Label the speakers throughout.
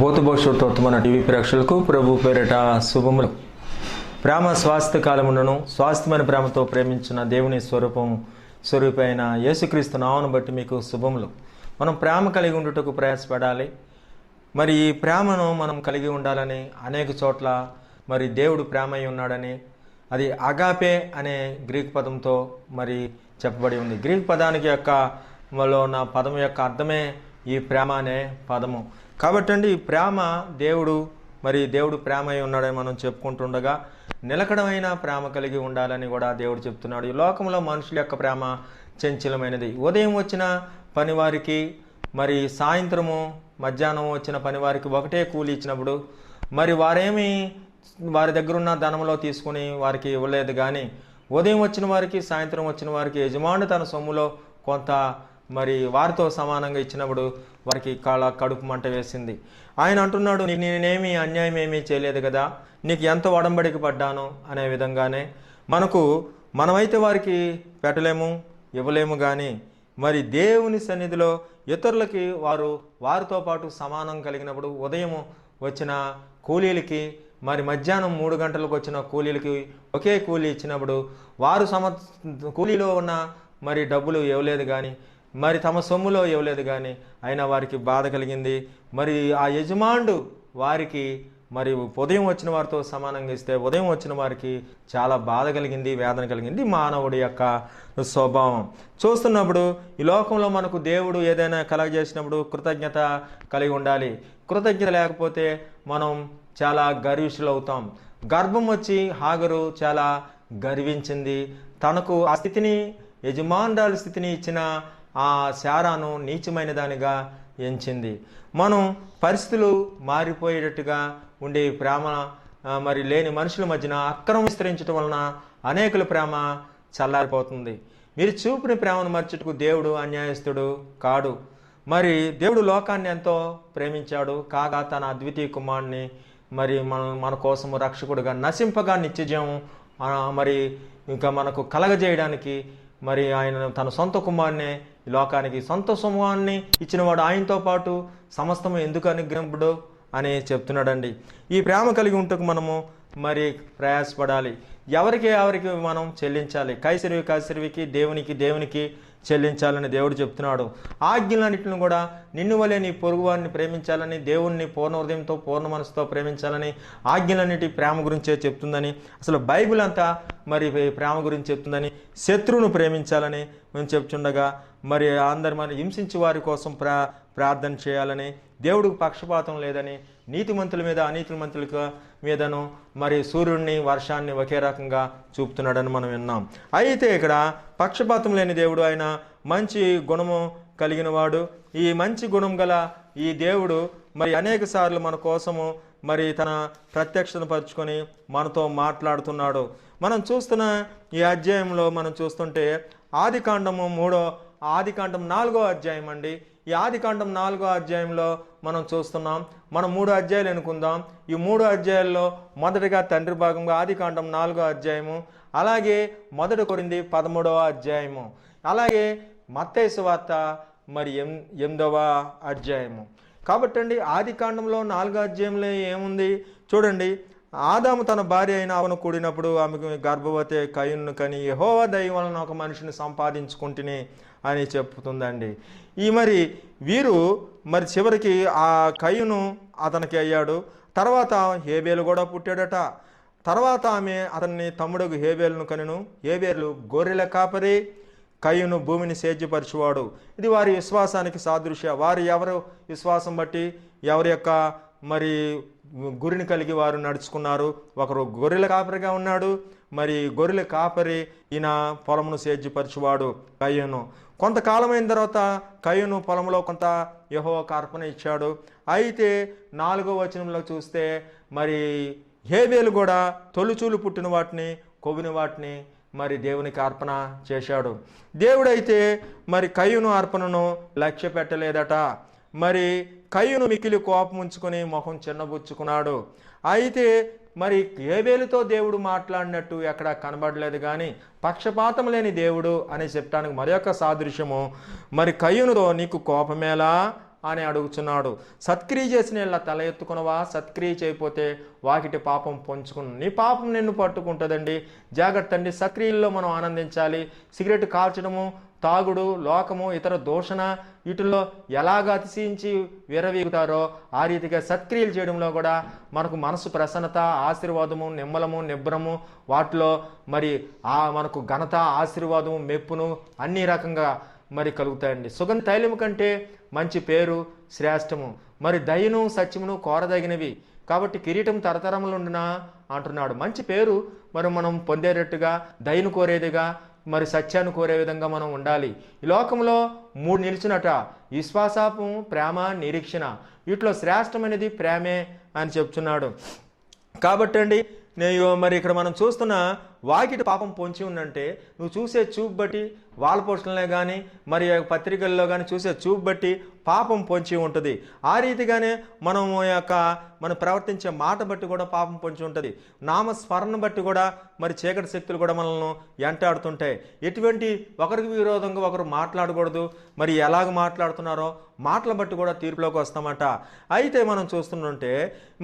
Speaker 1: భూత భవిష్యత్తు మన టీవీ ప్రేక్షకులకు ప్రభు పేరిట శుభములు. ప్రేమ స్వాస్థ్య కాలములను స్వాస్థ్యమైన ప్రేమతో ప్రేమించిన దేవుని స్వరూపైన యేసుక్రీస్తు నామమును బట్టి మీకు శుభములు. మనం ప్రేమ కలిగి ఉండుటకు ప్రయాసపడాలి. మరి ఈ ప్రేమను మనం కలిగి ఉండాలని అనేక చోట్ల మరి దేవుడు ప్రేమ అయి ఉన్నాడని, అది అగాపే అనే గ్రీక్ పదంతో మరి చెప్పబడి ఉంది. గ్రీక్ పదానికి లో ఉన్న పదం యొక్క అర్థమే ఈ ప్రేమ అనే పదము. కాబట్టి అండి, ఈ ప్రేమ దేవుడు ప్రేమ అయి ఉన్నాడని మనం చెప్పుకుంటుండగా నిలకడమైన ప్రేమ కలిగి ఉండాలని కూడా దేవుడు చెప్తున్నాడు. ఈ లోకంలో మనుషుల యొక్క ప్రేమ చంచలమైనది. ఉదయం వచ్చిన పనివారికి మరి సాయంత్రము మధ్యాహ్నం వచ్చిన పనివారికి ఒకటే కూలి ఇచ్చినప్పుడు మరి వారి దగ్గర ఉన్న ధనంలో తీసుకుని వారికి ఇవ్వలేదు. కానీ ఉదయం వచ్చిన వారికి సాయంత్రం వచ్చిన వారికి యజమాని తన సొమ్ములో కొంత మరి వారితో సమానంగా ఇచ్చినప్పుడు వారికి కడుపు మంట వేసింది. ఆయన అంటున్నాడు, నేనేమి అన్యాయం ఏమీ చేయలేదు కదా, నీకు ఎంత ఒడంబడిక పడ్డాను అనే విధంగానే మనమైతే వారికి పెట్టలేము, ఇవ్వలేము. కానీ మరి దేవుని సన్నిధిలో ఇతరులకి వారితో పాటు సమానం కలిగినప్పుడు ఉదయం వచ్చిన కూలీలకి మరి మధ్యాహ్నం 3 గంటలకు వచ్చిన కూలీలకి ఒకే కూలీ ఇచ్చినప్పుడు వారు కూలీలో ఉన్న మరి డబ్బులు ఇవ్వలేదు కానీ, మరి తమ సొమ్ములో ఇవ్వలేదు కానీ అయినా వారికి బాధ కలిగింది. మరి ఆ యజమానుడు వారికి మరి ఉదయం వచ్చిన వారితో సమానంగా ఇస్తే ఉదయం వచ్చిన వారికి చాలా బాధ కలిగింది, వేదన కలిగింది. మానవుడి యొక్క స్వభావం చూస్తున్నప్పుడు ఈ లోకంలో మనకు దేవుడు ఏదైనా కలగజేసినప్పుడు కృతజ్ఞత కలిగి ఉండాలి. కృతజ్ఞత లేకపోతే మనం చాలా గర్విష్ఠులు అవుతాం. గర్భం వచ్చి హాగరు చాలా గర్వించింది. తనకు ఆ స్థితిని, యజమానురాలి స్థితిని ఇచ్చిన ఆ శారాను నీచమైన దానిగా ఎంచింది. మనం పరిస్థితులు మారిపోయేటట్టుగా ఉండే ప్రేమ మరి లేని మనుషుల మధ్యన అక్రమం విస్తరించడం వలన అనేకుల ప్రేమ చల్లారిపోతుంది. మీరు చూపిన ప్రేమను మర్చుటకు దేవుడు అన్యాయస్తుడు కాడు. మరి దేవుడు లోకాన్ని ఎంతో ప్రేమించాడు, కాగా తన అద్వితీయ కుమారుని మరి మన కోసము రక్షకుడుగా నశింపగా నిత్యజీవం మరి ఇంకా మనకు కలగజేయడానికి మరి ఆయన తన సొంత కుమారునే ఈ లోకానికి సొంత సమూహాన్ని ఇచ్చినవాడు. ఆయనతో పాటు సమస్తము ఎందుకు అనుగ్రహింపుడు అని చెప్తున్నాడండి. ఈ ప్రేమ కలిగి ఉంటకు మనము మరి ప్రయాసపడాలి. ఎవరికి మనం చెల్లించాలి. కైసరివికి దేవునికి చెల్లించాలని దేవుడు చెప్తున్నాడు. ఆజ్ఞలన్నింటిని కూడా నిన్ను వలె నీ పొరుగు వారిని ప్రేమించాలని, దేవుణ్ణి పూర్ణ హృదయంతో పూర్ణ మనసుతో ప్రేమించాలని ఆజ్ఞలన్నిటి ప్రేమ గురించే చెప్తుందని, అసలు బైబిల్ అంతా మరి ప్రేమ గురించి చెప్తుందని, శత్రువును ప్రేమించాలని మేము చెప్తుండగా మరి అందరు హింసించి వారి కోసం ప్రార్థన చేయాలని, దేవుడికి పక్షపాతం లేదని, నీతిమంతుల మీద అనీతిమంతుల మీదను మరి సూర్యుడిని వర్షాన్ని ఒకే రకంగా చూపుతున్నాడని మనం విన్నాం. అయితే ఇక్కడ పక్షపాతం లేని దేవుడు, ఆయన మంచి గుణము కలిగిన వాడు. ఈ మంచి గుణం గల ఈ దేవుడు మరి అనేక సార్లు మన కోసము మరి తన ప్రత్యక్షతను పరుచుకొని మనతో మాట్లాడుతున్నాడు. మనం చూస్తున్న ఈ అధ్యాయంలో మనం చూస్తుంటే ఆదికాండం 4వ అధ్యాయం అండి. ఈ ఆదికాండం 4వ అధ్యాయంలో మనం చూస్తున్నాం. మనం 3 అధ్యాయాలు అనుకుందాం. ఈ 3 అధ్యాయాల్లో మొదటిగా తండ్రి భాగంగా ఆదికాండం 4వ అధ్యాయము, అలాగే 1 కొరింథీ 13వ అధ్యాయము, అలాగే మత్తయి సువార్త మరి 8వ అధ్యాయము. కాబట్టి అండి, ఆదికాండంలో 4వ అధ్యాయంలో ఏముంది చూడండి. ఆదాము తన భార్య అయిన అవను కూడినప్పుడు ఆమెకు గర్భవతి కయ్యూనును కని యెహోవా దయ వలన ఒక మనిషిని సంపాదించుకుంటుని అని చెప్తుందండి. మరి వీరు మరి చివరికి ఆ కయ్యూను అతనికి అయ్యాడు. తర్వాత హేబేలు కూడా పుట్టాడట. తర్వాత ఆమె అతన్ని తమ్ముడు హేబేలును కనెను. హేబేలు గొర్రెల కాపరి, కయ్యూను భూమిని సేద్యపరచువాడు. ఇది వారి విశ్వాసానికి సాదృశ్య. ఎవరు విశ్వాసం బట్టి ఎవరి యొక్క మరి గురిని కలిగి వారు నడుచుకున్నారు. ఒకరు గొర్రెల కాపరిగా ఉన్నాడు. మరి గొర్రెల కాపరి ఈయన పొలమును సేద్యపరచువాడు కయ్యూను. కొంతకాలమైన తర్వాత కయ్యూను పొలంలో కొంత యెహోవాకు అర్పణ ఇచ్చాడు. అయితే 4వ వచనంలో చూస్తే మరి హేబేలు కూడా తొలిచూలు పుట్టిన వాటిని, కొవ్విన వాటిని మరి దేవునికి అర్పణ చేశాడు. దేవుడైతే మరి కయ్యూను అర్పణను లక్ష్య పెట్టలేదట. మరి కయ్యూను మిక్కిలి కోపం ఉంచుకొని ముఖం చిన్నబుచ్చుకున్నాడు. అయితే మరి హేబేలుతో దేవుడు మాట్లాడినట్టు ఎక్కడ కనబడలేదు. కానీ పక్షపాతం లేని దేవుడు అని చెప్పడానికి మరొక సాదృశ్యము, మరి కయ్యూనుతో నీకు కోపమేలా అని అడుగుచున్నాడు. సత్క్రియ చేసిన ఇలా తల ఎత్తుకునవా, సత్క్రియ చేయకపోతే వాకిటి పాపం పొంచుకును, నీ పాపం నిన్ను పట్టుకుంటుందండి. జాగ్రత్త అండి. సత్క్రియల్లో మనం ఆనందించాలి. సిగరెట్ కాల్చడము, తాగుడు, లోకము, ఇతర దూషణ, వీటిల్లో ఎలాగ అతిశయించి విరవీగుతారో ఆ రీతిగా సత్క్రియలు చేయడంలో కూడా మనకు మనసు ప్రసన్నత, ఆశీర్వాదము, నిమ్మలము, నిబ్రము, వాటిలో మరి మనకు ఘనత, ఆశీర్వాదము, మెప్పును అన్ని రకంగా మరి కలుగుతాయండి. సుగంధ తైలము కంటే మంచి పేరు శ్రేష్టము, మరి దయను సత్యమును కోరదగినవి. కాబట్టి కిరీటం తరతరములుండునా అంటున్నాడు. మంచి పేరు మరి మనం పొందేటట్టుగా, దయను కోరేదిగా, మరి సత్యాన్ని కోరే విధంగా మనం ఉండాలి. ఈ లోకంలో 3 నిలిచినట: విశ్వాసము, ప్రేమ, నిరీక్షణ. వీటిలో శ్రేష్టమైనది ప్రేమే అని చెప్తున్నాడు. కాబట్టి అండి, మరి ఇక్కడ మనం చూస్తున్న వాకిటి పాపం పొంచి ఉందంటే నువ్వు చూసే చూపు బట్టి, వాల్ పోస్టులనే కానీ మరి పత్రికల్లో కానీ చూసే చూపు బట్టి పాపం పొంచి ఉంటుంది. ఆ రీతిగానే మనం ప్రవర్తించే మాట బట్టి కూడా పాపం పొంచి ఉంటుంది. నామస్మరణ బట్టి కూడా మరి చీకటి శక్తులు కూడా మనల్ని వెంటాడుతుంటాయి. ఎటువంటి ఒకరికి విరోధంగా ఒకరు మాట్లాడకూడదు. మరి ఎలాగ మాట్లాడుతున్నారో మాటల బట్టి కూడా తీర్పులోకి వస్తామట. అయితే మనం చూస్తుంటే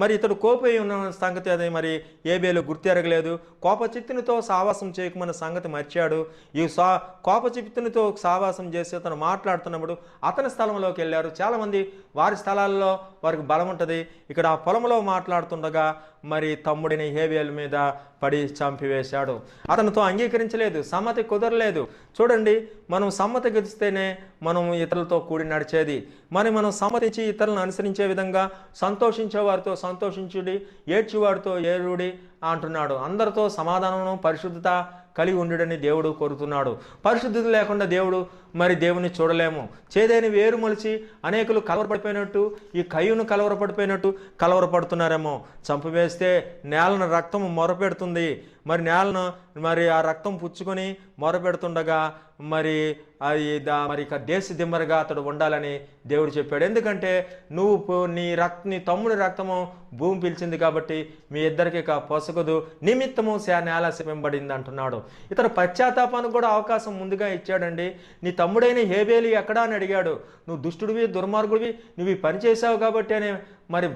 Speaker 1: మరి ఇతడు కోపై ఉన్న సంగతి అది మరి ఏబేలు గుర్తెరగలేదు. కోపచిత్తునితో సావాసం చేయకమన్న సంగతి మర్చాడు. ఈ కోపచిత్తునితో సావాసం చేసి అతను మాట్లాడుతున్నప్పుడు అతని స్థలంలోకి వెళ్ళారు. చాలామంది వారి స్థలాల్లో వారికి బలం ఉంటుంది. ఇక్కడ ఆ పొలంలో మాట్లాడుతుండగా మరి తమ్ముడిని హేబేలు మీద పడి చంపివేశాడు. అతనితో అంగీకరించలేదు, సమ్మతి కుదరలేదు. చూడండి, మనం సమ్మతి గెలిస్తేనే మనం ఇతరులతో కూడి నడిచేది. మనం సమ్మతించి ఇతరులను అనుసరించే విధంగా సంతోషించే వారితో సంతోషించుడి, ఏడ్చివాడితో ఏడుడి అంటున్నాడు. అందరితో సమాధానము, పరిశుద్ధత కలిగి ఉండుడని దేవుడు కోరుతున్నాడు. పరిశుద్ధత లేకుండా దేవుని చూడలేము. చేదేని వేరు మొలిచి అనేకులు కలవరపడిపోయినట్టు, ఈ కయ్యూను కలవరపడిపోయినట్టు కలవరపడుతున్నారేమో. చంపివేస్తే నేలను రక్తం మొరపెడుతుంది. మరి నేలను మరి ఆ రక్తం పుచ్చుకొని మొరపెడుతుండగా మరి ఇక దేశ దిమ్మరిగా అతడు ఉండాలని దేవుడు చెప్పాడు. ఎందుకంటే నీ తమ్ముడి రక్తము భూమి పిలిచింది కాబట్టి మీ ఇద్దరికి పొసగదు, నిమిత్తము నేల వెంబడింది అంటున్నాడు. ఇతను పశ్చాత్తాపానికి కూడా అవకాశం ముందుగా ఇచ్చాడండి. నీ తమ్ముడైన హేబేలు ఎక్కడా అని అడిగాడు. నువ్వు దుష్టుడివి, దుర్మార్గుడివి, నువ్వు ఈ పని చేసావు కాబట్టి అనే మరి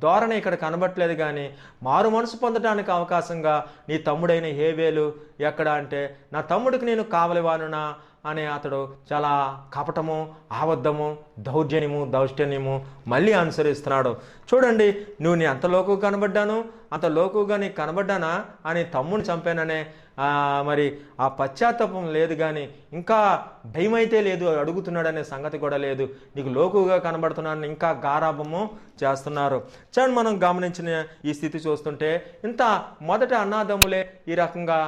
Speaker 1: ధోరణి ఇక్కడ కనబట్టలేదు. కానీ మారు మనసు పొందడానికి అవకాశంగా నీ తమ్ముడైన హేబేలు ఎక్కడ అంటే, నా తమ్ముడికి నేను కావలివానునా అని అతడు చాలా కపటము, ఆబద్ధము, దౌర్జన్యము, దౌష్ట్యన్యము మళ్ళీ అనుసరిస్తున్నాడు. చూడండి, నీ అంత లోకుగా కనబడ్డాను, అంత లోకుగా నీకు కనబడ్డానా అని తమ్ముడిని చంపాననే మరి ఆ పశ్చాత్తాపం లేదు. కానీ ఇంకా భయమైతే లేదు, అడుగుతున్నాడనే సంగతి కూడా లేదు. నీకు లోకుగా కనబడుతున్నాను ఇంకా గారాభము చేస్తున్నారు. చూడండి, మనం గమనించిన ఈ స్థితి చూస్తుంటే ఇంత మొదట అన్నాదమ్ములే ఈ రకంగా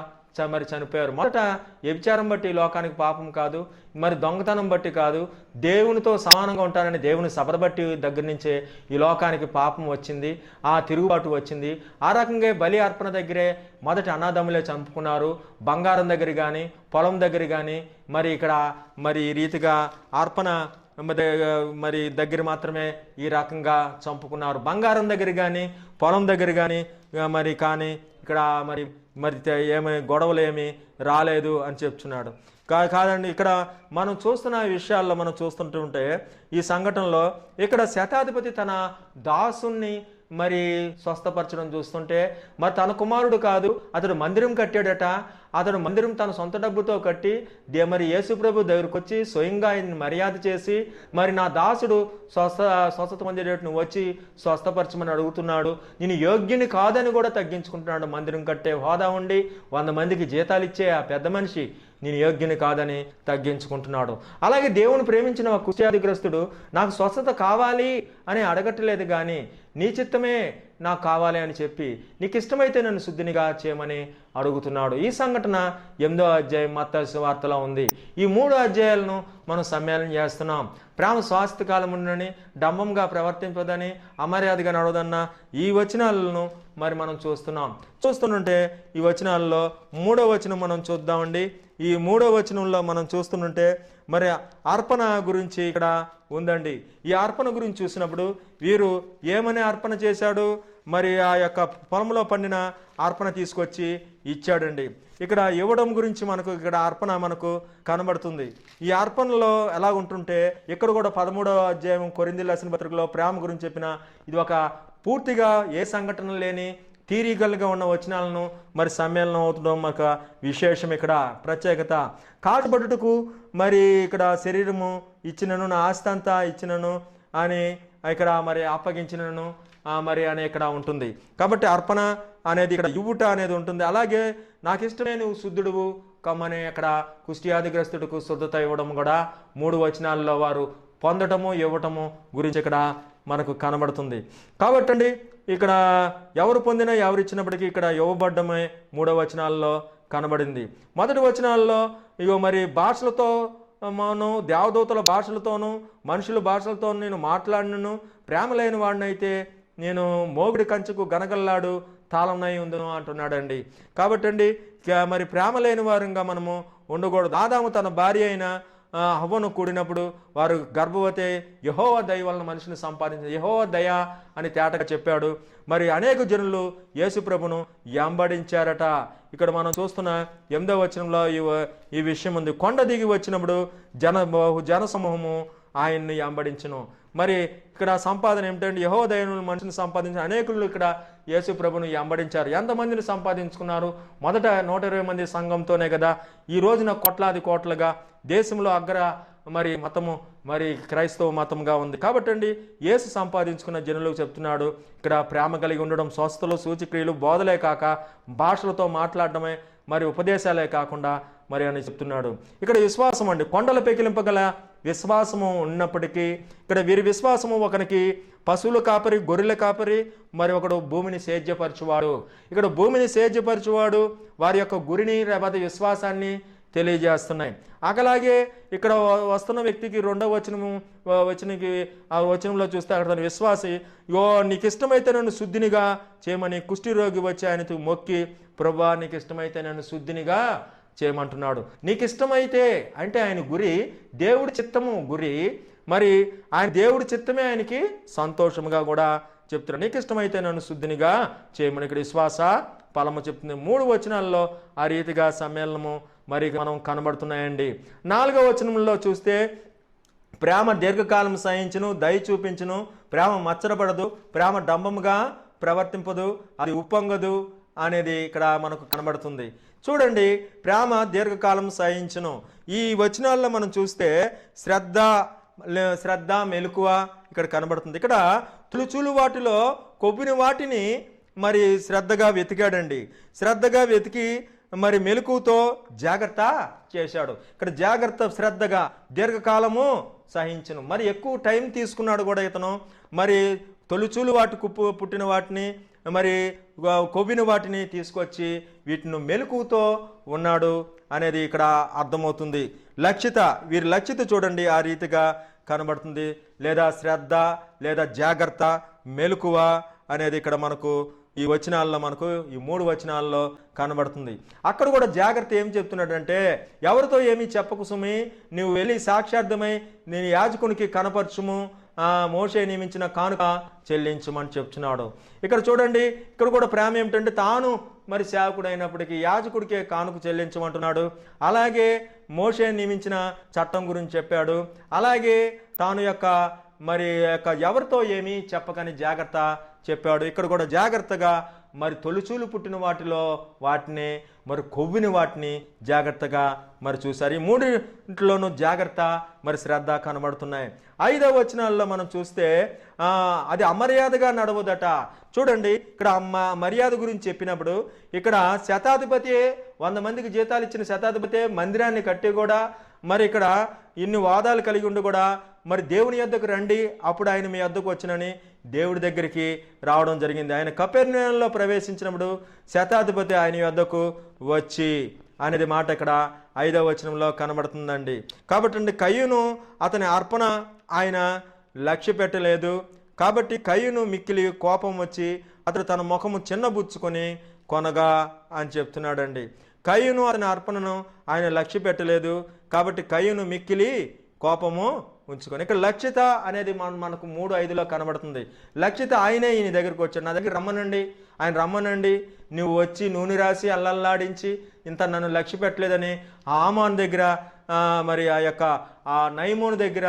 Speaker 1: మరి చనిపోయారు. మొదట వ్యభిచారం బట్టి లోకానికి పాపం కాదు, మరి దొంగతనం బట్టి కాదు, దేవునితో సమానంగా ఉంటానని దేవుని సభ బట్టి దగ్గర నుంచే ఈ లోకానికి పాపం వచ్చింది, ఆ తిరుగుబాటు వచ్చింది. ఆ రకంగా బలి అర్పణ దగ్గరే మొదటి అన్నదమ్ములే చంపుకున్నారు. బంగారం దగ్గర కానీ, పొలం దగ్గర కానీ, మరి ఇక్కడ మరి ఈ రీతిగా అర్పణ మరి దగ్గర మాత్రమే ఈ రకంగా చంపుకున్నారు. బంగారం దగ్గర కానీ, పొలం దగ్గర కానీ ఇక్కడ మరి ఏమి గొడవలు ఏమి రాలేదు అని చెప్తున్నాడు. కాదండి, ఇక్కడ మనం చూస్తున్న విషయాల్లో మనం చూస్తుంటుంటే ఈ సంఘటనలో ఇక్కడ శతాధిపతి తన దాసుని మరి స్వస్థపరచడం చూస్తుంటే, మరి తన కుమారుడు కాదు, అతడు మందిరం కట్టాడట. అతడు మందిరం తన సొంత డబ్బుతో కట్టి మరి యేసుప్రభు దగ్గరకు వచ్చి స్వయంగా ఆయన్ని మర్యాద చేసి, మరి నా దాసుడు స్వస్థత పొందేటట్టు నువ్వు వచ్చి స్వస్థపరచమని అడుగుతున్నాడు. నేను యోగ్యుని కాదని కూడా తగ్గించుకుంటున్నాడు. మందిరం కట్టే హోదా ఉండి 100 మందికి జీతాలు ఇచ్చే ఆ పెద్ద మనిషి నేను యోగ్యుని కాదని తగ్గించుకుంటున్నాడు. అలాగే దేవుని ప్రేమించిన ఒక కుష్ఠవ్యాధిగ్రస్తుడు నాకు స్వస్థత కావాలి అని అడగట్లేదు, కానీ నీ చిత్తమే నాకు కావాలి అని చెప్పి నీకు ఇష్టమైతే నన్ను శుద్ధినిగా చేయమని అడుగుతున్నాడు. ఈ సంఘటన 8వ అధ్యాయం మత్తయి సువార్తలో ఉంది. ఈ 3 అధ్యాయాలను మనం సమ్మేళనం చేస్తున్నాం. ప్రేమ స్వాస్థ్య కాలం ఉండని, డంబంగా ప్రవర్తింపదని, అమర్యాదగా నడవదన్న ఈ వచనాలను మరి మనం చూస్తుంటే ఈ వచనాల్లో 3వ వచనం మనం చూద్దామండి. ఈ 3వ వచనంలో మనం చూస్తుంటే మరి అర్పణ గురించి ఇక్కడ ఉందండి. ఈ అర్పణ గురించి చూసినప్పుడు వీరు ఏమని అర్పణ చేశాడు, మరి ఆ యొక్క పొలంలో పండిన అర్పణ తీసుకొచ్చి ఇచ్చాడండి. ఇక్కడ ఇవ్వడం గురించి మనకు ఇక్కడ అర్పణ మనకు కనబడుతుంది. ఈ అర్పణలో ఎలా ఉంటుంటే ఇక్కడ కూడా 13వ అధ్యాయం కొరింథీయులకు రాసిన పత్రికలో ప్రేమ గురించి చెప్పిన ఇది ఒక పూర్తిగా ఏ సంఘటన లేని తీరికలుగా ఉన్న వచనాలను మరి సమ్మేళనం అవుతుండడం ఒక విశేషం, ఇక్కడ ప్రత్యేకత. కాటుబడుటకు మరి ఇక్కడ శరీరము ఇచ్చినను, నా ఆస్తి అంతా ఇచ్చినను అని ఇక్కడ మరి అప్పగించినను మరి అని ఇక్కడ ఉంటుంది. కాబట్టి అర్పణ అనేది ఇక్కడ ఇవ్వుట అనేది ఉంటుంది. అలాగే నాకు ఇష్టమే నువ్వు శుద్ధుడువు కమ్మని ఇక్కడ కుష్ఠవ్యాధిగ్రస్తుడికి శుద్ధత ఇవ్వడం కూడా 3 వచనాల్లో వారు పొందటము ఇవ్వటము గురించి ఇక్కడ మనకు కనబడుతుంది. కాబట్టి అండి ఇక్కడ ఎవరు పొందినా ఎవరు ఇచ్చినప్పటికీ ఇక్కడ ఇవ్వబడ్డమే 3వ వచనాల్లో కనబడింది. మొదటి వచనాల్లో ఇగో మరి భాషలతో దేవదూతల భాషలతోనూ మనుషుల భాషలతో నేను మాట్లాడినను, ప్రేమ లేని వాడినైతే నేను మోగుడి కంచుకు గనగల్లాడు తాళంనై ఉందును అంటున్నాడండి. కాబట్టి అండి మరి ప్రేమ లేని వారంగా మనము ఉండకూడదు. ఆదాము తన భార్య అయిన హవ్వను కూడినప్పుడు వారు గర్భవతి యెహోవా దయ వలన మనిషిని సంపాదించారు, యెహోవా దయ అని తేటగా చెప్పాడు. మరి అనేక జనులు యేసు ప్రభును వెంబడించారట. ఇక్కడ మనం చూస్తున్న 8వ వచనంలో ఈ విషయం ఉంది. కొండ దిగి వచ్చినప్పుడు జనసమూహము ఆయన్ని వెంబడించును. మరి ఇక్కడ సంపాదన ఏమిటంటే యెహోవా దయను మనిషిని సంపాదించిన అనేకులు ఇక్కడ యేసు ప్రభును వెంబడించారు. ఎంతమందిని సంపాదించుకున్నారు? మొదట 120 మంది సంఘంతోనే కదా ఈ రోజున కోట్లాది కోట్లుగా దేశంలో మరి మతము మరి క్రైస్తవ మతంగా ఉంది. కాబట్టి అండి యేసు సంపాదించుకున్న జనులకు చెప్తున్నాడు ఇక్కడ ప్రేమ కలిగి ఉండడం, స్వస్థలు సూచక్రియలు బోధలే కాక భాషలతో మాట్లాడడమే మరి ఉపదేశాలే కాకుండా మరి అని చెప్తున్నాడు. ఇక్కడ విశ్వాసం అండి, కొండలు పెకిలింపగల విశ్వాసము ఉన్నప్పటికీ ఇక్కడ వీరి విశ్వాసము ఒకరికి పశువుల కాపరి, గొర్రెల కాపరి, మరి ఒకడు భూమిని సేద్యపరచువాడు. ఇక్కడ భూమిని సేద్యపరచువాడు వారి యొక్క గురిని లేకపోతే విశ్వాసాన్ని తెలియజేస్తున్నాయి. అలాగే ఇక్కడ వస్తున్న వ్యక్తికి 2వ వచనంలో చూస్తే అక్కడ తన విశ్వాసి నీకు ఇష్టమైతే నన్ను శుద్ధినిగా చేయమని కుష్టి రోగి వచ్చి ఆయనతో మొక్కి, ప్రభువా నీకు ఇష్టమైతే నన్ను శుద్ధినిగా చేయమంటున్నాడు. నీకు ఇష్టమైతే అంటే ఆయన గురి దేవుడి చిత్తము, గురి మరి ఆయన దేవుడి చిత్తమే ఆయనకి సంతోషముగా కూడా చెప్తున్నాడు. నీకు ఇష్టమైతే నన్ను శుద్ధినిగా చేయమని ఇక్కడ విశ్వాస ఫలము చెప్తుంది. 3 వచనాల్లో ఆ రీతిగా సమ్మేళనము మరి మనం కనబడుతున్నాయండి. 4వ వచనంలో చూస్తే ప్రేమ దీర్ఘకాలం సహించును, దయ చూపించును, ప్రేమ మచ్చరపడదు, ప్రేమ డంబముగా ప్రవర్తింపదు, అది ఉప్పొంగదు అనేది ఇక్కడ మనకు కనబడుతుంది. చూడండి, ప్రేమ దీర్ఘకాలం సహించును. ఈ వచనాల్లో మనం చూస్తే శ్రద్ధ మెలకువ ఇక్కడ కనబడుతుంది. ఇక్కడ తులుచులు వాటిలో కొవ్విన వాటిని మరి శ్రద్ధగా వెతికాడండి. శ్రద్ధగా వెతికి మరి మెలకుతో జాగ్రత్త చేశాడు. ఇక్కడ జాగ్రత్త, శ్రద్ధగా దీర్ఘకాలము సహించును. మరి ఎక్కువ టైం తీసుకున్నాడు కూడా ఇతను. మరి తొలుచూలు వాటికి పుట్టిన వాటిని మరి కొవ్విన వాటిని తీసుకొచ్చి వీటిని మెలకుతో ఉన్నాడు అనేది ఇక్కడ అర్థమవుతుంది. వీరి లక్ష్యత చూడండి ఆ రీతిగా కనబడుతుంది. లేదా శ్రద్ధ, లేదా జాగ్రత్త, మెలకువ అనేది ఇక్కడ మనకు ఈ వచనాల్లో మనకు ఈ 3 వచనాల్లో కనబడుతుంది. అక్కడ కూడా జాగ్రత్త ఏం చెప్తున్నాడంటే ఎవరితో ఏమీ చెప్పకు సుమి, నువ్వు వెళ్ళి సాక్షార్థమై నేను యాజకునికి కనపరచుము, మోషే నియమించిన కానుక చెల్లించమని చెప్తున్నాడు. ఇక్కడ చూడండి, ఇక్కడ కూడా ప్రేమ ఏమిటంటే తాను మరి సేవకుడు అయినప్పటికీ యాజకుడికే కానుక చెల్లించమంటున్నాడు. అలాగే మోషే నియమించిన చట్టం గురించి చెప్పాడు. అలాగే తాను మరి ఎవరితో ఏమీ చెప్పకని జాగ్రత్త చెప్పాడు. ఇక్కడ కూడా జాగ్రత్తగా మరి తొలిచూలు పుట్టిన వాటిని మరి కొవ్విన వాటిని జాగ్రత్తగా మరి చూశారు. ఈ 3 జాగ్రత్త మరి శ్రద్ధ కనబడుతున్నాయి. 5వ వచనాల్లో మనం చూస్తే అది అమర్యాదగా నడవదట. చూడండి, ఇక్కడ మర్యాద గురించి చెప్పినప్పుడు ఇక్కడ శతాధిపతి 100 మందికి జీతాలు ఇచ్చిన శతాధిపతి మందిరాన్ని కట్టి కూడా మరి ఇక్కడ ఇన్ని వాదాలు కలిగి ఉండి కూడా మరి దేవుని యొద్దకు రండి అప్పుడు ఆయన మీ యొద్దకు వచ్చినని దేవుడి దగ్గరికి రావడం జరిగింది. ఆయన కపెర్నౌములో ప్రవేశించినప్పుడు శతాధిపతి ఆయన యొద్దకు వచ్చి అనేది మాట ఇక్కడ 5వ వచనంలో కనబడుతుందండి. కాబట్టి కయ్యూను అతని అర్పణ ఆయన లక్ష్య పెట్టలేదు. కాబట్టి కయ్యూను మిక్కిలి కోపం వచ్చి అతడు తన ముఖము చిన్నబుచ్చుకొని కొనగా అని చెప్తున్నాడండి. కయ్యూను అతని అర్పణను ఆయన లక్ష్య పెట్టలేదు కాబట్టి కయ్యూను మిక్కిలి కోపము ఉంచుకొని. ఇక్కడ లక్ష్యత అనేది మనకు 3:5లో కనబడుతుంది. లక్ష్యత ఆయనే ఈయన దగ్గరికి వచ్చాడు, నా దగ్గర రమ్మనండి, ఆయన రమ్మనండి, నువ్వు వచ్చి నూనె రాసి అల్లల్లాడించి ఇంత నన్ను లక్ష్య పెట్టలేదని ఆ ఆమాను దగ్గర మరి ఆ యొక్క ఆ నయమోను దగ్గర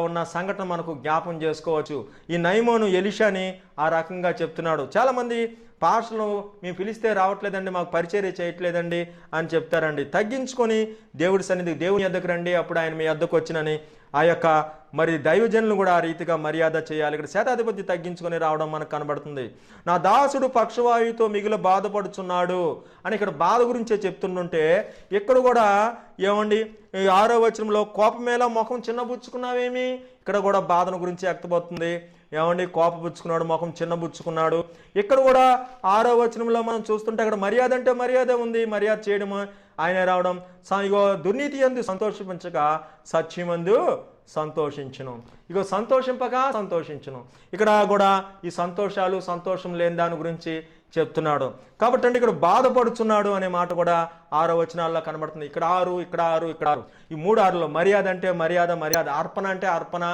Speaker 1: ఉన్న సంఘటన మనకు జ్ఞాపం చేసుకోవచ్చు. ఈ నయమోను ఎలీషాని ఆ రకంగా చెప్తున్నాడు. చాలామంది పాస్టర్లు మేము పిలిస్తే రావట్లేదండి, మాకు పరిచర్య చేయట్లేదండి అని చెప్తారండి. తగ్గించుకొని దేవుడి సన్నిధి, దేవుని యొద్దకు రండి, అప్పుడు ఆయన మీ యొద్దకు వచ్చినని ఆ యొక్క మరి దైవజనులు కూడా ఆ రీతిగా మర్యాద చేయాలి. ఇక్కడ శతాధిపతి తగ్గించుకొని రావడం మనకు కనబడుతుంది. నా దాసుడు పక్షవాయువుతో మిగిలి బాధపడుచున్నాడు అని ఇక్కడ బాధ గురించే చెప్తుంటే, ఇక్కడ కూడా ఏమండి 6వ వచనంలో కోపమేలా ముఖం చిన్నబుచ్చుకున్నావేమి, ఇక్కడ కూడా బాధను గురించి వ్యక్తమవుతుంది. ఏమండి కోపపుచ్చుకున్నాడు, ముఖం చిన్నబుచ్చుకున్నాడు. ఇక్కడ కూడా 6వ వచనంలో మనం చూస్తుంటే అక్కడ మర్యాద అంటే మర్యాద ఉంది, మర్యాద చేయడం ఆయన రావడం. ఇగో దుర్నీతి యందు సంతోషించక సత్యమందు సంతోషించును, ఇగో సంతోషింపక సంతోషించును. ఇక్కడ కూడా ఈ సంతోషం లేని దాని గురించి చెప్తున్నాడు. కాబట్టి అండి ఇక్కడ బాధపడుచున్నాడు అనే మాట కూడా 6వ వచనాల్లో కనబడుతుంది. ఇక్కడ 6, ఇక్కడ 6, ఇక్కడ 6, ఈ 3 6లో మర్యాద అంటే మర్యాద, అర్పణ అంటే అర్పణ,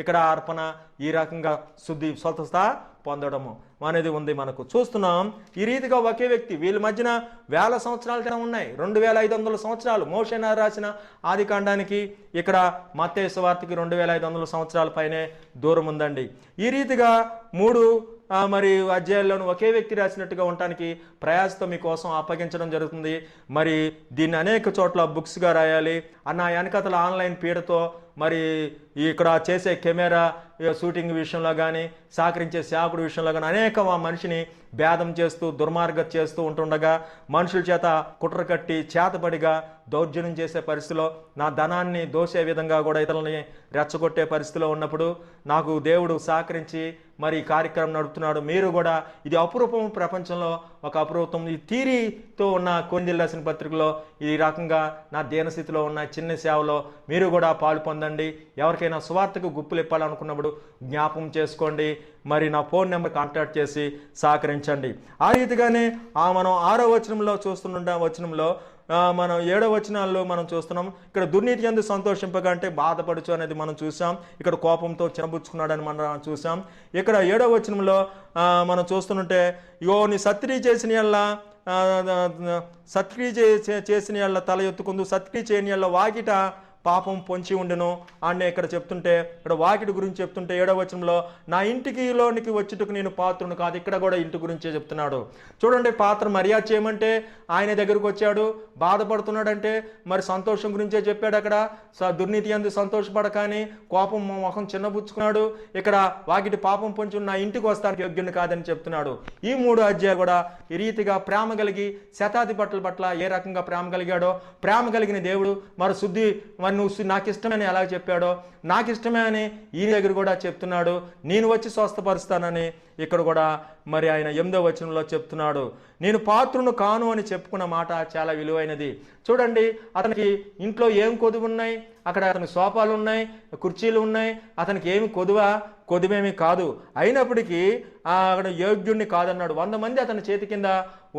Speaker 1: ఇక్కడ అర్పణ, ఈ రకంగా శుద్ధి స్వతస్థ పొందడము అనేది ఉంది మనకు చూస్తున్నాం. ఈ రీతిగా ఒకే వ్యక్తి, వీళ్ళ మధ్యన 1000 సంవత్సరాల తేడా ఉన్నాయి, 2500 సంవత్సరాలు. మోషే రాసిన ఆది కాండానికి ఇక్కడ మత్తయి సువార్తకి 2500 సంవత్సరాల పైనే దూరం ఉందండి. ఈ రీతిగా 3 మరి అధ్యాయాల్లోనూ ఒకే వ్యక్తి రాసినట్టుగా ఉండటానికి ప్రయాసతో మీకోసం అప్పగించడం జరుగుతుంది. మరి దీన్ని అనేక చోట్ల బుక్స్గా రాయాలి అన్న వెనకతల ఆన్లైన్ పీడతో మరి ఇక్కడ చేసే కెమెరా షూటింగ్ విషయంలో కానీ, సహకరించే సేవకుడి విషయంలో కానీ అనేక మనిషిని భేదం చేస్తూ దుర్మార్గం చేస్తూ ఉంటుండగా, మనుషుల చేత కుట్ర కట్టి చేతపడిగా దౌర్జన్యం చేసే పరిస్థితిలో, నా ధనాన్ని దోసే విధంగా కూడా ఇతరులని రెచ్చగొట్టే పరిస్థితిలో ఉన్నప్పుడు నాకు దేవుడు సహకరించి మరి ఈ కార్యక్రమం నడుపుతున్నాడు. మీరు కూడా ఇది అపురూపం, ప్రపంచంలో ఒక అపురూపం. ఈ థీరీతో ఉన్న కొరింథీయులకు రాసిన పత్రికలో ఈ రకంగా నా దీనస్థితిలో ఉన్న చిన్న సేవలో మీరు కూడా పాలు పొందండి. ఎవరికైనా సువార్తకు గుప్పులు ఇప్పాలనుకున్నప్పుడు జ్ఞాపకం చేసుకోండి. మరి నా ఫోన్ నెంబర్ కాంటాక్ట్ చేసి సహకరించండి. ఆ రీతిగానే మనం 6వ వచనంలో చూస్తున్న వచనంలో మనం 7వ వచనాల్లో మనం చూస్తున్నాం. ఇక్కడ దుర్నీతి యందు సంతోషింపగా అంటే బాధపడుచు అనేది మనం చూసాం. ఇక్కడ కోపంతో చిన్నబుచ్చుకున్నాడని మనం చూసాం. ఇక్కడ 7వ వచనంలో మనం చూస్తుంటే, ఇగో నీ సత్క్రియ చేసిన యెల్లా చేసిన యెల్లా తల ఎత్తుకుందు, సత్క్రియ చేయని యెల్లా వాకిట పాపం పొంచి ఉండును అని ఇక్కడ చెప్తుంటే, ఇక్కడ వాకిటి గురించి చెప్తుంటే 7వ వచనంలో నా ఇంటికిలోనికి వచ్చుటకు నేను పాత్రును కాదు, ఇక్కడ కూడా ఇంటి గురించే చెప్తున్నాడు. చూడండి, పాత్ర మర్యాద చేయమంటే ఆయన దగ్గరకు వచ్చాడు, బాధపడుతున్నాడంటే మరి సంతోషం గురించే చెప్పాడు. అక్కడ దుర్నీతి యందు సంతోషపడకాని కోపం ముఖం చిన్నబుచ్చుకున్నాడు. ఇక్కడ వాకిటి పాపం పొంచి నా ఇంటికి వస్తానికి యోగ్యుని కాదని చెప్తున్నాడు. ఈ 3 అధ్యాయాలు కూడా ఈ రీతిగా ప్రేమ కలిగి శతాధిపతుల పట్ల ఏ రకంగా ప్రేమ కలిగాడో, ప్రేమ కలిగిన దేవుడు మరి శుద్ధి నువ్వు నాకు ఇష్టమని ఎలా చెప్పాడో, నాకు ఇష్టమే అని ఈయన దగ్గర కూడా చెప్తున్నాడు. నేను వచ్చి స్వస్థపరుస్తానని ఇక్కడ కూడా మరి ఆయన 8వ వచనంలో చెప్తున్నాడు. నేను పాత్రును కాను అని చెప్పుకున్న మాట చాలా విలువైనది. చూడండి, అతనికి ఇంట్లో ఏం కొదువు ఉన్నాయి, అక్కడ అతనికి సోఫాలు ఉన్నాయి, కుర్చీలు ఉన్నాయి, అతనికి ఏమి కొదువేమి కాదు. అయినప్పటికీ అక్కడ యోగ్యుణ్ణి కాదన్నాడు. 100 మంది అతని చేతి కింద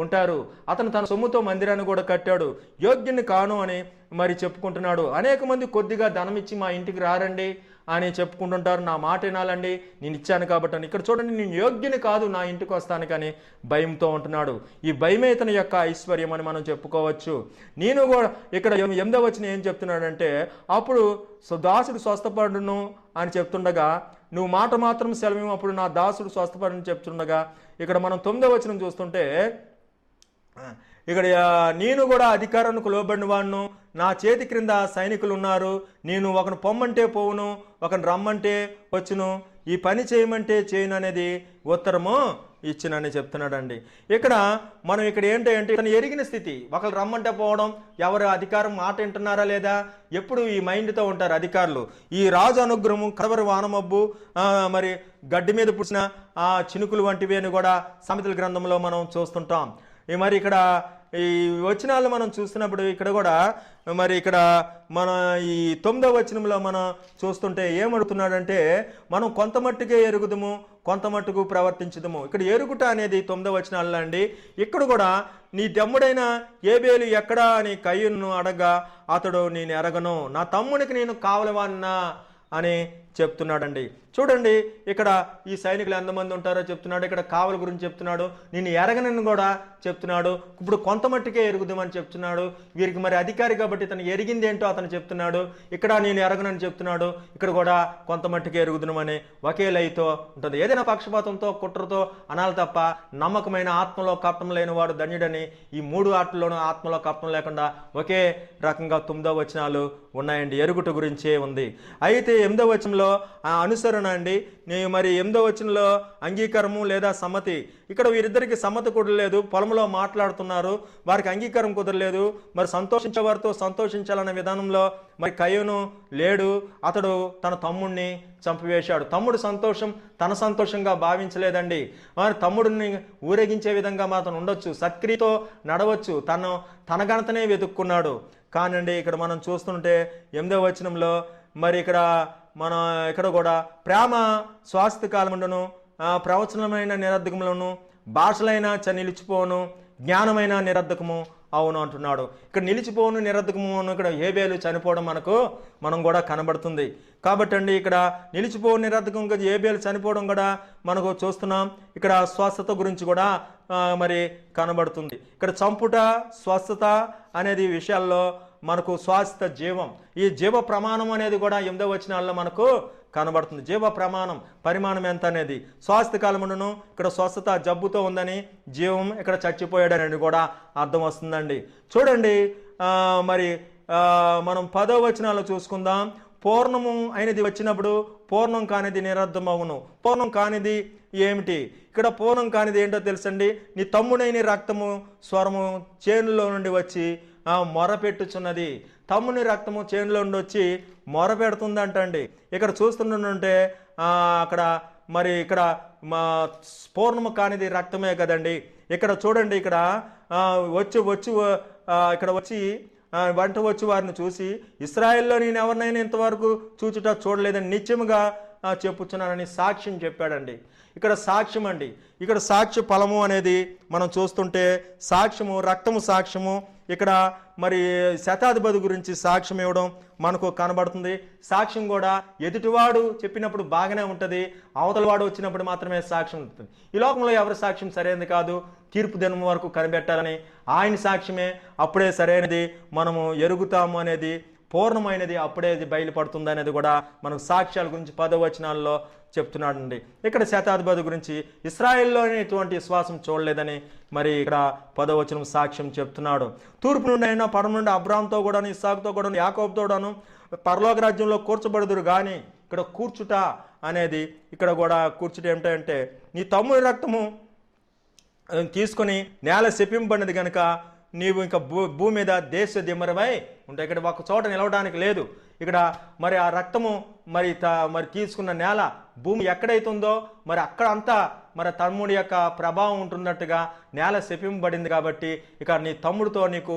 Speaker 1: ఉంటారు. అతను తన సొమ్ముతో మందిరాన్ని కూడా కట్టాడు. యోగ్యుణ్ణి కాను అని మరి చెప్పుకుంటున్నాడు. అనేక మంది కొద్దిగా ధనం ఇచ్చి మా ఇంటికి రారండి అని చెప్పుకుంటుంటారు. నా మాట వినాలండి, నేను ఇచ్చాను కాబట్టి అని. ఇక్కడ చూడండి, నేను యోగ్యుని కాదు నా ఇంటికి వస్తాను కానీ భయంతో ఉంటున్నాడు. ఈ భయమే ఇతని యొక్క ఐశ్వర్యం అని మనం చెప్పుకోవచ్చు. నేను కూడా ఇక్కడ 8వ వచనం ఏం చెప్తున్నాడంటే, అప్పుడు దాసుడు స్వస్థపడును అని చెప్తుండగా, నువ్వు మాట మాత్రం సెలవు, అప్పుడు నా దాసుడు స్వస్థపడని చెప్తుండగా, ఇక్కడ మనం 9వ వచనం చూస్తుంటే, ఇక్కడ నేను కూడా అధికారానికి లోబడిన వాడును, నా చేతి క్రింద సైనికులు ఉన్నారు, నేను ఒకను పొమ్మంటే పోవును, ఒకను రమ్మంటే వచ్చును, ఈ పని చేయమంటే చేయను అనేది ఉత్తరము ఇచ్చినని చెప్తున్నాడండి. ఇక్కడ మనం ఇక్కడ ఏంటంటే ఇతను ఎరిగిన స్థితి, ఒకరు రమ్మంటే పోవడం, ఎవరు అధికారం మాట వింటున్నారా లేదా, ఎప్పుడు ఈ మైండ్తో ఉంటారు అధికారులు. ఈ రాజు అనుగ్రహము, కడవరి వానమబ్బు, మరి గడ్డి మీద పుట్టిన చినుకులు వంటివి అని కూడా సామెతల గ్రంథంలో మనం చూస్తుంటాం. మరి ఇక్కడ ఈ వచనాలు మనం చూస్తున్నప్పుడు ఇక్కడ కూడా మరి ఇక్కడ మన ఈ 9వ వచనంలో మనం చూస్తుంటే ఏమడుగుతున్నాడంటే, మనం కొంత మట్టుకే ఎరుగుదము, కొంత మట్టుకు ప్రవర్తించుదుము. ఇక్కడ ఎరుగుట అనేది 9వ వచనాల్లో అండి. ఇక్కడ కూడా నీ తమ్ముడైన ఏబేలు ఎక్కడా అని కయ్యూను అడగా అతడు నేను ఎరగను, నా తమ్మునికి నేను కావలవాన్నా అని చెప్తున్నాడండి. చూడండి, ఇక్కడ ఈ సైనికులు ఎంతమంది ఉంటారో చెప్తున్నాడు, ఇక్కడ కావల గురించి చెప్తున్నాడు, నేను ఎరగనని కూడా చెప్తున్నాడు. ఇప్పుడు కొంత మట్టుకే ఎరుగుదామని చెప్తున్నాడు. వీరికి మరి అధికారి కాబట్టి తను ఎరిగింది ఏంటో అతను చెప్తున్నాడు. ఇక్కడ నేను ఎరగనని చెప్తున్నాడు, ఇక్కడ కూడా కొంత మట్టుకే ఎరుగుదామని ఒకే లైతో ఉంటుంది. ఏదైనా పక్షపాతంతో కుట్రతో అనాలి తప్ప నమ్మకమైన ఆత్మలో కపటం లేని వాడు ధన్యుడని ఈ 3 ఆటల్లోనూ ఆత్మలో కపటం లేకుండా ఒకే రకంగా 9వ వచనాలు ఉన్నాయండి. ఎరుగుట గురించే ఉంది. అయితే 8వ వచనంలో అనుసరణ అండి. నేను మరి 8వ వచనంలో అంగీకారము లేదా సమ్మతి. ఇక్కడ వీరిద్దరికి సమ్మతి కుదరలేదు. పొలంలో మాట్లాడుతున్నారు, వారికి అంగీకారం కుదరలేదు. మరి సంతోషించే వారితో సంతోషించాలనే విధానంలో మరి కయ్యూను లేడు. అతడు తన తమ్ముడిని చంపివేశాడు. తమ్ముడు సంతోషం తన సంతోషంగా భావించలేదండి. మరి తమ్ముడిని ఊరేగించే విధంగా మాత్రం ఉండొచ్చు, సత్క్రియతో నడవచ్చు, తన ఘనతనే వెతుక్కున్నాడు. కానండి ఇక్కడ మనం చూస్తుంటే 8వ వచనంలో మరి ఇక్కడ కూడా ప్రేమ స్వాస్థ్య కాలముండును, ప్రవచనమైన నిరర్ధకములను, భాషలైన నిలిచిపోను, జ్ఞానమైన నిరర్ధకము అవును అంటున్నాడు. ఇక్కడ నిలిచిపోను నిరర్ధకము ఇక్కడ ఏబేలు చనిపోవడం మనం కూడా కనబడుతుంది. కాబట్టి అండి ఇక్కడ నిలిచిపోను నిరర్ధకం ఏబేలు చనిపోవడం కూడా మనకు చూస్తున్నాం. ఇక్కడ స్వస్థత గురించి కూడా మరి కనబడుతుంది. ఇక్కడ చంపుట స్వస్థత అనేది విషయాల్లో మనకు స్వాస్థ్య జీవం, ఈ జీవ ప్రమాణం అనేది కూడా 8వ వచనాల్లో మనకు కనబడుతుంది. జీవ ప్రమాణం పరిమాణం ఎంత అనేది. స్వాస్థ్య కాలమును ఇక్కడ స్వస్థత జబ్బుతో ఉందని, జీవం ఇక్కడ చచ్చిపోయాడని కూడా అర్థం వస్తుందండి. చూడండి, మరి మనం 10వ వచనాల్లో చూసుకుందాం. పూర్ణము అయినది వచ్చినప్పుడు పూర్ణం కానిది నిరర్ధమవును. పూర్ణం కానిది ఏమిటి? ఇక్కడ పూర్ణం కానిది ఏంటో తెలుసండి. నీ తమ్ముడైన రక్తము స్వరము చేనులో నుండి వచ్చి మొరపెట్టుచున్నది. తమ్ముని రక్తము చేనులో నుండి వచ్చి మొరపెడుతుందంటండి. ఇక్కడ చూస్తుంటే ఇక్కడ పూర్ణము కానిది రక్తమే కదండి. ఇక్కడ చూడండి, ఇక్కడ వచ్చి వంట వచ్చి వారిని చూసి ఇశ్రాయేల్లో నేను ఎవరినైనా ఇంతవరకు చూడలేదని నిత్యముగా చెప్పుచున్నానని సాక్ష్యం చెప్పాడండి. ఇక్కడ సాక్ష్యం అండి. ఇక్కడ సాక్ష్య ఫలము అనేది మనం చూస్తుంటే సాక్ష్యము, రక్తము సాక్ష్యము. ఇక్కడ మరి శతాధిపతి గురించి సాక్ష్యం ఇవ్వడం మనకు కనబడుతుంది. సాక్ష్యం కూడా ఎదుటివాడు చెప్పినప్పుడు బాగానే ఉంటుంది, అవతలవాడు వచ్చినప్పుడు మాత్రమే సాక్ష్యం ఉంటుంది. ఈ లోకంలో ఎవరి సాక్ష్యం సరైనది కాదు. తీర్పు దినం వరకు కనిపెట్టాలని ఆయన సాక్ష్యమే అప్పుడే సరైనది, మనము ఎరుగుతాము అనేది పూర్ణమైనది అప్పుడే బయలుపడుతుంది అనేది కూడా మనకు సాక్ష్యాల గురించి 10వ వచనాల్లో చెప్తున్నాడండి. ఇక్కడ శతాధిపతి గురించి ఇశ్రాయేల్లోనే ఇటువంటి విశ్వాసం చూడలేదని మరి ఇక్కడ 10వ వచనం సాక్ష్యం చెప్తున్నాడు. తూర్పు నుండి అయినా పడమ నుండి అబ్రాహాముతో కూడాను, ఇస్సాకుతో కూడాను, యాకోబుతోను పరలోక రాజ్యంలో కూర్చబడుదురు. కానీ ఇక్కడ కూర్చుట అనేది ఇక్కడ కూడా కూర్చుట ఏమిటంటే నీ తమ్ముడి రక్తము తీసుకొని నేల శపింపబడినది కనుక నీవు ఇంకా భూమి మీద దేశ దిమ్మరమై ఉంటాయి. ఇక్కడ ఒక చోట నిలవడానికి లేదు. ఇక్కడ మరి ఆ రక్తము మరి తీసుకున్న నేల భూమి ఎక్కడైతుందో మరి అక్కడ అంతా మరి తమ్ముడి యొక్క ప్రభావం ఉంటున్నట్టుగా నేల శపింపబడింది. కాబట్టి ఇక నీ తమ్ముడితో నీకు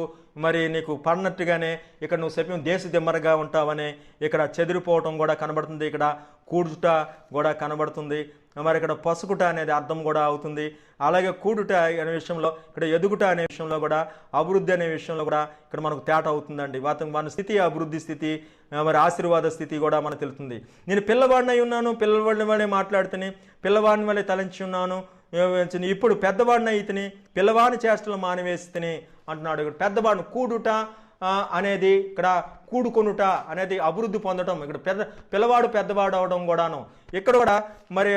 Speaker 1: పడినట్టుగానే ఇక్కడ నువ్వు దేశ దిమ్మరగా ఉంటావని ఇక్కడ చెదిరిపోవటం కూడా కనబడుతుంది. ఇక్కడ కూడుట కూడా కనబడుతుంది. మరి ఇక్కడ పసుకుట అనేది అర్థం కూడా అవుతుంది. అలాగే కూడుట అనే విషయంలో, ఇక్కడ ఎదుగుట అనే విషయంలో కూడా, అభివృద్ధి అనే విషయంలో కూడా ఇక్కడ మనకు తేట అవుతుందండి. మన స్థితి అభివృద్ధి స్థితి, మరి ఆశీర్వాద స్థితి కూడా మనకు తెలుస్తుంది. నేను పిల్లవాడిని అయి ఉన్నాను, పిల్లవాడిని వల్లే మాట్లాడుతుని, పిల్లవాడిని వల్లే తలంచి ఉన్నాను, ఇప్పుడు పెద్దవాడిని అయితేని పిల్లవాడిని చేష్టలు మానివేస్తుని అంటున్నాడు. ఇక్కడ పెద్దవాడిని కూడుట అనేది, ఇక్కడ కూడుకొనుట అనేది అభివృద్ధి పొందడం. ఇక్కడ పిల్లవాడు పెద్దవాడు అవడం కూడాను. ఇక్కడ కూడా మరి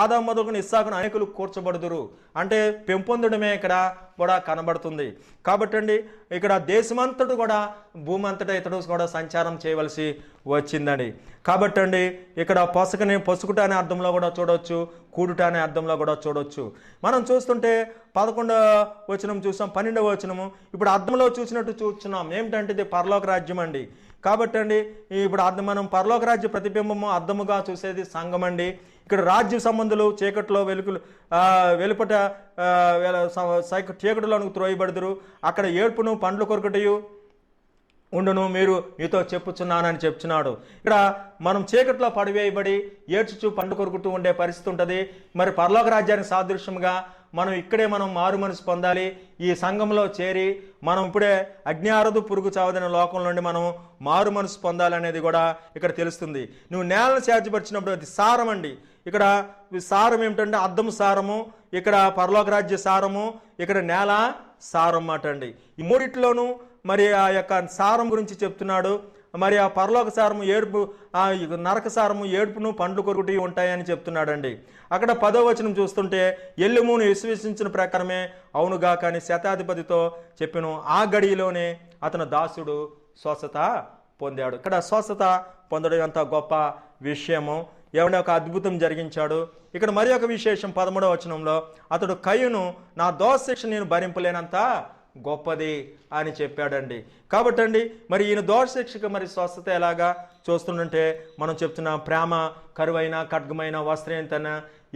Speaker 1: ఆదాము మొదలుకొని ఇస్సాకును అనేకులు కూర్చబడుదురు అంటే పెంపొందడమే ఇక్కడ కూడా కనబడుతుంది. కాబట్టి అండి ఇక్కడ దేశమంతటా కూడా, భూమి అంతటా ఇతడు కూడా సంచారం చేయవలసి వచ్చిందండి. కాబట్టి అండి ఇక్కడ పసుకుట అనే అర్థంలో కూడా చూడవచ్చు, కూడుట అనే అర్థంలో కూడా చూడవచ్చు. మనం చూస్తుంటే 11వ వచనం చూసాం, 12వ వచనము ఇప్పుడు అర్థంలో చూసినట్టు చూస్తున్నాం. ఏమిటంటే ఇది పరలోక రాజ్యం అండి. కాబట్టి అండి ఇప్పుడు మనం పరలోక రాజ్య ప్రతిబింబము అర్థముగా చూసేది సంఘం అండి. ఇక్కడ రాజ్య సంబంధులు చీకట్లో వెలుపట చీకటిలోనికి త్రోయబడుదురు. అక్కడ ఏడ్పును పండ్లు కొరకటయు ఉండును, మీరు మీతో చెప్పుచున్నానని చెప్తున్నాడు. ఇక్కడ మనం చీకట్లో పడివేయబడి ఏడ్చుచు పండు కొరుకుతూ ఉండే పరిస్థితి ఉంటుంది. మరి పరలోక రాజ్యానికి సాదృశ్యంగా మనం ఇక్కడే మనం మారు మనసు పొందాలి. ఈ సంఘంలో చేరి మనం ఇప్పుడే అజ్ఞారదు పురుగు చావదనే లోకం నుండి మనం మారు మనసు పొందాలనేది కూడా ఇక్కడ తెలుస్తుంది. నువ్వు నేలను సేద్యపరిచినప్పుడు అది సారం అండి. ఇక్కడ సారం ఏమిటంటే అద్దం సారము, ఇక్కడ పరలోక రాజ్య సారము, ఇక్కడ నేల సారం మాట అండి. ఈ మూడిట్లోనూ మరి ఆ యొక్క సారం గురించి చెప్తున్నాడు. మరి ఆ పరలోక సారము ఏడుపు, ఆ నరక సారము ఏడుపును పండ్లు కొరుకుటి ఉంటాయని చెప్తున్నాడండి. అక్కడ 10వ వచనం చూస్తుంటే ఎల్లుమును విశ్వసించిన ప్రకారమే అవునుగా కానీ శతాధిపతితో చెప్పిన ఆ గడిలోనే అతను దాసుడు స్వస్థత పొందాడు. ఇక్కడ స్వస్థత పొందడం ఎంత గొప్ప విషయము, ఏమైనా ఒక అద్భుతం జరిగించాడు. ఇక్కడ మరి ఒక విశేషం 13వ వచనంలో అతడు కయ్యను నా దోష శిక్ష నేను భరింపలేనంత గొప్పది అని చెప్పాడండి. కాబట్టి అండి మరి ఈయన దోష శిక్షకు మరి స్వస్థత ఎలాగా చూస్తుంటే మనం చెప్తున్న ప్రేమ కరువైన ఖడ్గమైన వస్త్రయంతన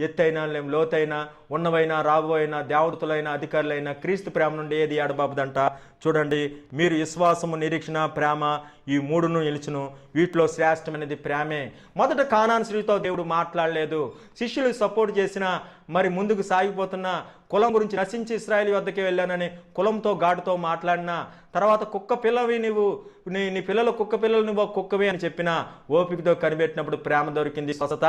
Speaker 1: ఎత్తైన లోతైన ఉన్నవైన రాబోయిన దేవతలైన అధికారులైన క్రీస్తు ప్రేమ నుండి ఏది ఏడబాబుదంట. చూడండి, మీరు విశ్వాసము నిరీక్షణ ప్రేమ ఈ మూడును నిలుచును, వీటిలో శ్రేష్టమైనది ప్రేమే. మొదట కానాను స్త్రీతో దేవుడు మాట్లాడలేదు. శిష్యులు సపోర్ట్ చేసిన మరి ముందుకు సాగిపోతున్న కులం గురించి నశించి ఇశ్రాయేలు వద్దకే వెళ్ళానని కులంతో ఘాటుతో మాట్లాడిన తర్వాత కుక్క పిల్లవి నువ్వు, నీ పిల్లలు కుక్క పిల్లలు నువ్వు కుక్కవి అని చెప్పిన ఓపికతో కనిపెట్టినప్పుడు ప్రేమ దొరికింది, స్వస్థత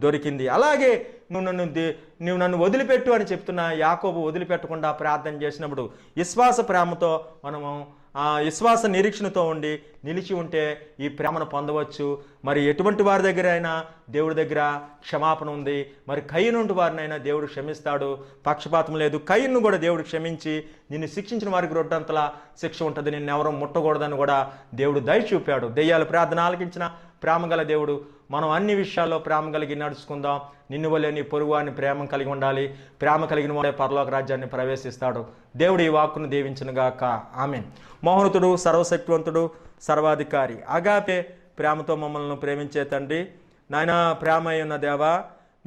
Speaker 1: దొరికింది. అలాగే నువ్వు నన్ను వదిలిపెట్టు అని చెప్తున్న యాకోబు వదిలిపెట్టకుండా ప్రార్థన చేసినప్పుడు విశ్వాస ప్రేమతో మనము విశ్వాస నిరీక్షణతో ఉండి నిలిచి ఉంటే ఈ ప్రేమను పొందవచ్చు. మరి ఎటువంటి వారి దగ్గర అయినా దేవుడి దగ్గర క్షమాపణ ఉంది. మరి కయ్యనుంటి వారినైనా దేవుడు క్షమిస్తాడు, పక్షపాతం లేదు. కయ్యను కూడా దేవుడు క్షమించి నిన్ను శిక్షించిన వారికి రొట్టంతలా శిక్ష ఉంటుంది, నిన్నెవరూ ముట్టకూడదని కూడా దేవుడు దయ చూపాడు. దెయ్యాలు ప్రార్థన ఆలకించిన ప్రేమ గల దేవుడు. మనం అన్ని విషయాల్లో ప్రేమ కలిగి నడుచుకుందాం. నిన్ను వల్లే నీ పొరుగు అని ప్రేమ కలిగి ఉండాలి. ప్రేమ కలిగిన వాడే పరలోక రాజ్యాన్ని ప్రవేశిస్తాడు. దేవుడు ఈ వాక్కును దీవించునుగాక. ఆమేన్. మోహనుతుడు, సర్వశక్తివంతుడు, సర్వాధికారి అగాపే ప్రేమతో మమ్మల్ని ప్రేమించే తండ్రి, నాయన ప్రేమ అయి ఉన్న దేవా,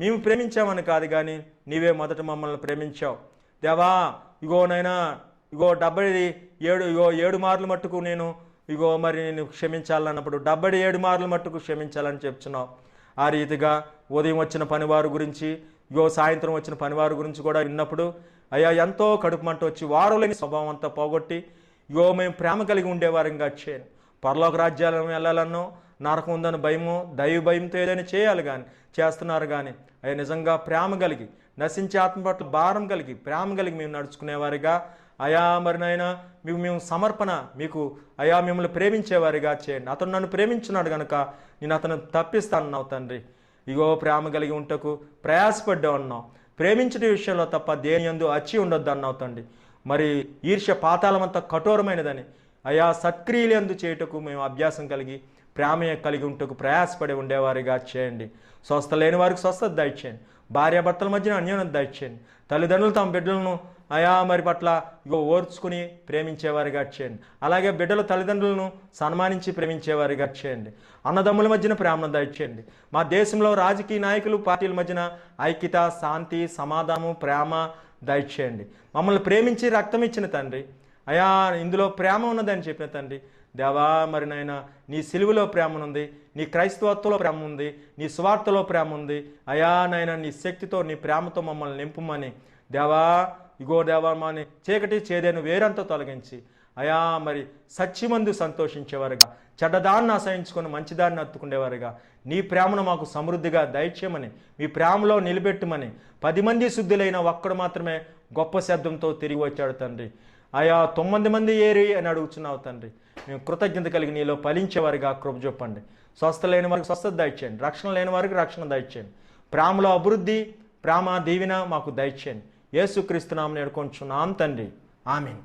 Speaker 1: మేము ప్రేమించామని కాదు కానీ నీవే మొదట మమ్మల్ని ప్రేమించావు దేవా. ఇగో నైనా ఇగో 77 మార్లు మట్టుకు నేను మరి నేను క్షమించాలన్నప్పుడు 77 మార్లు మట్టుకు క్షమించాలని చెప్తున్నావు. ఆ రీతిగా ఉదయం వచ్చిన పనివారు గురించి, సాయంత్రం వచ్చిన పనివారు గురించి కూడా విన్నప్పుడు అయ్యా ఎంతో కడుపు మంట వచ్చి వారులేని స్వభావం అంతా పోగొట్టి మేము ప్రేమ కలిగి ఉండేవారంగా చేయండి. పరలోక రాజ్యాలను వెళ్ళాలన్నో నరకం ఉందని భయము, దైవ భయంతో ఏదైనా చేయాలి కానీ చేస్తున్నారు కానీ అయ్యా నిజంగా ప్రేమ కలిగి నశించే ఆత్మ పట్ల భారం కలిగి ప్రేమ కలిగి మేము నడుచుకునేవారిగా అయా మరి నాయన మేము సమర్పణ మీకు అయా మిమ్మల్ని ప్రేమించేవారిగా చేయండి. అతను నన్ను ప్రేమించున్నాడు కనుక నేను అతను తప్పిస్తానన్నావు తండ్రి. ప్రేమ కలిగి ఉంటకు ప్రయాసపడ్డావు అన్నావు. ప్రేమించే విషయంలో తప్ప దేని యందు అచ్చి ఉండొద్దు అన్నావు తండ్రి. మరి ఈర్ష్య పాతాళమంతా కఠోరమైనదని అయా సత్క్రియలు ఎందు చేయుటకు మేము అభ్యాసం కలిగి ప్రేమ కలిగి ఉంటకు ప్రయాసపడి ఉండేవారిగా చేయండి. స్వస్థ లేని వారికి స్వస్థత దయచేయండి. భార్యాభర్తల మధ్యన అన్యోన్యత దయచేయండి. తల్లిదండ్రులు తమ బిడ్డలను అయా మరి పట్ల ఓర్చుకుని ప్రేమించేవారిగా చేయండి. అలాగే బిడ్డల తల్లిదండ్రులను సన్మానించి ప్రేమించేవారిగా చేయండి. అన్నదమ్ముల మధ్యన ప్రేమను దయచేయండి. మా దేశంలో రాజకీయ నాయకులు పార్టీల మధ్యన ఐక్యత, శాంతి, సమాధానం, ప్రేమ దయచేయండి. మమ్మల్ని ప్రేమించి రక్తం ఇచ్చిన తండ్రి, అయా ఇందులో ప్రేమ ఉన్నదని చెప్పిన తండ్రి దేవా, మరి నాయన నీ సిలువలో ప్రేమ ఉంది, నీ క్రైస్తవత్వంలో ప్రేమ ఉంది, నీ స్వార్థలో ప్రేమ ఉంది. అయా నాయన నీ శక్తితో నీ ప్రేమతో మమ్మల్ని నింపుమని దేవా, దేవా మాని చీకటి చేదేను వేరంతా తొలగించి అయా మరి సత్యమందు సంతోషించేవారుగా, చెడ్డదాన్ని ఆశ్రయించుకొని మంచిదాన్ని అత్తుకునేవారుగా నీ ప్రేమను మాకు సమృద్ధిగా దయచేయమని, మీ ప్రేమలో నిలబెట్టమని 10 మంది శుద్ధులైన ఒక్కడు మాత్రమే గొప్ప శబ్దంతో తిరిగి వచ్చాడు తండ్రి. అయా 9 మంది ఏరి అని అడుగుతున్నావు తండ్రి. మేము కృతజ్ఞత కలిగి నీలో ఫలించేవారిగా కృప చూపండి. స్వస్థ లేని వారికి స్వస్థత దయచేయండి. రక్షణ లేని వారికి రక్షణ దయచేయండి. ప్రేమలో అభివృద్ధి, ప్రేమ దీవెన మాకు దయచేయండి. యేసుక్రీస్తు నామమున వేడుకొంచున్నాం తండ్రి. ఆమేన్.